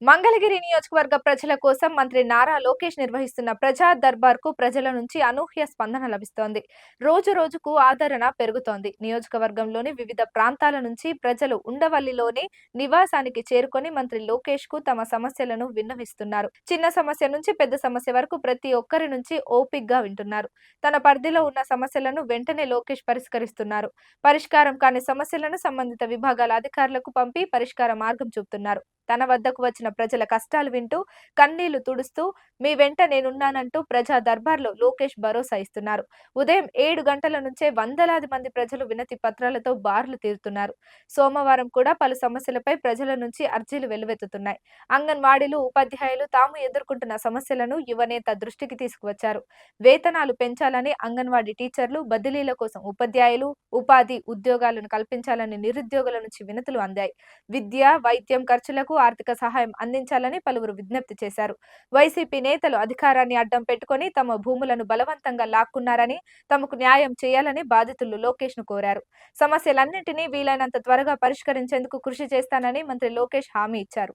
మంగళగిరి నియోజకవర్గ ప్రజల కోసం మంత్రి నారా లోకేష్ నిర్వహిస్తున్న ప్రజా దర్బార్కు ప్రజల నుంచి అనూహ్య స్పందన లభిస్తోంది. రోజు రోజుకు ఆదరణ పెరుగుతోంది. నియోజకవర్గంలోని వివిధ ప్రాంతాల నుంచి ప్రజలు ఉండవల్లిలోని నివాసానికి చేరుకొని మంత్రి లోకేష్ కు తమ సమస్యలను విన్నవిస్తున్నారు. చిన్న సమస్య నుంచి పెద్ద సమస్య వరకు ప్రతి ఒక్కరి నుంచి ఓపిగ్గా వింటున్నారు. తన పరిధిలో ఉన్న సమస్యలను వెంటనే లోకేష్ పరిష్కరిస్తున్నారు. పరిష్కారం కాని సమస్యలను సంబంధిత విభాగాల అధికారులకు పంపి పరిష్కార మార్గం చూపుతున్నారు. తన వద్దకు వచ్చిన ప్రజల కష్టాలు వింటూ కన్నీళ్లు తుడుస్తూ మీ వెంట నేనున్నానంటూ ప్రజా దర్బార్లో లోకేష్ భరోసా ఇస్తున్నారు. ఉదయం 7 గంటల నుంచే వందలాది మంది ప్రజలు వినతి పత్రాలతో బార్లు తీరుతున్నారు. సోమవారం కూడా పలు సమస్యలపై ప్రజల నుంచి అర్జీలు వెల్లువెత్తుతున్నాయి. అంగన్వాడీలు, ఉపాధ్యాయులు తాము ఎదుర్కొంటున్న సమస్యలను యువనేత దృష్టికి తీసుకువచ్చారు. వేతనాలు పెంచాలని అంగన్వాడీ టీచర్లు, బదిలీల కోసం ఉపాధ్యాయులు, ఉపాధి ఉద్యోగాలను కల్పించాలని నిరుద్యోగుల నుంచి వినతులు అందాయి. విద్య, వైద్యం ఖర్చులకు ఆర్థిక సహాయం అందించాలని పలువురు విజ్ఞప్తి చేశారు. వైసీపీ నేతలు అధికారాన్ని అడ్డం పెట్టుకొని తమ భూములను బలవంతంగా లాక్కున్నారని, తమకు న్యాయం చేయాలని బాధితులు లోకేష్ ను కోరారు. సమస్యలన్నింటినీ వీలైనంత త్వరగా పరిష్కరించేందుకు కృషి చేస్తానని మంత్రి లోకేష్ హామీ ఇచ్చారు.